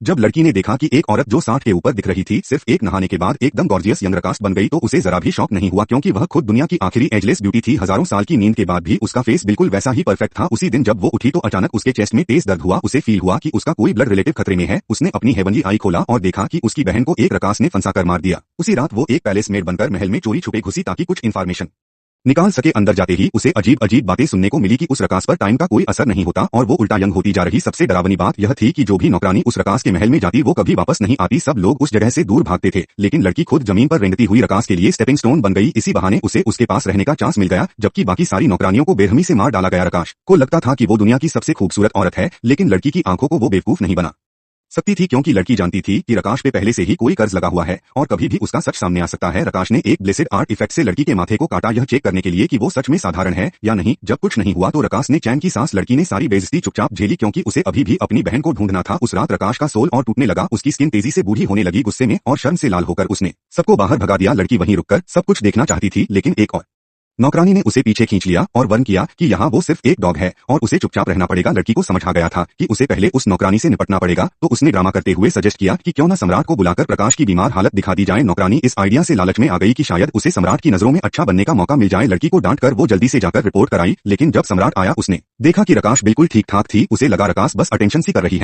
जब लड़की ने देखा कि एक औरत जो 60 के ऊपर दिख रही थी सिर्फ एक नहाने के बाद एकदम गॉर्जियस यंग रकास्ट बन गई तो उसे जरा भी शौक नहीं हुआ क्योंकि वह खुद दुनिया की आखिरी एजलेस ब्यूटी थी। हजारों साल की नींद के बाद भी उसका फेस बिल्कुल वैसा ही परफेक्ट था। उसी दिन जब वो उठी तो अचानक उसके चेस्ट में तेज दर्द हुआ। उसे फील हुआ कि उसका कोई ब्लड रिलेटिव खतरे में है। उसने अपनी हेवनली आई खोला और देखा कि उसकी बहन को एक रकास ने फंसा कर मार दिया। उसी रात वो एक पैलेस मेड बनकर महल में चोरी छुपे घुसी ताकि कुछ इन्फॉर्मेशन निकाल सके। अंदर जाते ही उसे अजीब अजीब बातें सुनने को मिली कि उस रकास पर टाइम का कोई असर नहीं होता और वो उल्टा यंग होती जा रही। सबसे डरावनी बात यह थी कि जो भी नौकरानी उस रकास के महल में जाती वो कभी वापस नहीं आती। सब लोग उस जगह से दूर भागते थे लेकिन लड़की खुद जमीन पर रेंगती हुई रकास के लिए स्टेपिंग स्टोन बन गई। इसी बहाने उसे उसके पास रहने का चांस मिल गया जबकि बाकी सारी नौकरानियों को बेरहमी से मार डाला गया। रकाश को लगता था कि वो दुनिया की सबसे खूबसूरत औरत है लेकिन लड़की की आंखों को वो बेवकूफ नहीं बना सकती थी क्योंकि लड़की जानती थी कि रकाश पे पहले से ही कोई कर्ज लगा हुआ है और कभी भी उसका सच सामने आ सकता है। रकाश ने एक ब्लेसेड आर्ट इफेक्ट से लड़की के माथे को काटा यह चेक करने के लिए कि वो सच में साधारण है या नहीं। जब कुछ नहीं हुआ तो रकाश ने चैन की सांस लड़की ने सारी बेइज्जती चुपचाप झेली क्योंकि उसे अभी भी अपनी बहन को ढूंढना था। उस रात रकाश का सोल और टूटने लगा। उसकी स्किन तेजी से बूढ़ी होने लगी। गुस्से में और शर्म से लाल होकर उसने सबको बाहर भगा दिया। लड़की वहीं रुककर सब कुछ देखना चाहती थी लेकिन एक और नौकरानी ने उसे पीछे खींच लिया और वार्न किया कि यहाँ वो सिर्फ एक डॉग है और उसे चुपचाप रहना पड़ेगा। लड़की को समझ आ गया था कि उसे पहले उस नौकरानी से निपटना पड़ेगा तो उसने ड्रामा करते हुए सजेस्ट किया कि क्यों न सम्राट को बुलाकर प्रकाश की बीमार हालत दिखा दी जाए। नौकरानी इस आइडिया से लालच में आ गई कि शायद उसे सम्राट की नजरों में अच्छा बनने का मौका मिल जाए। लड़की को डांट कर वो जल्दी से जाकर रिपोर्ट कराई लेकिन जब सम्राट आया उसने देखा कि रकाश बिल्कुल ठीक ठाक थी। उसे लगा रकाश बस अटेंशन सी कर रही है।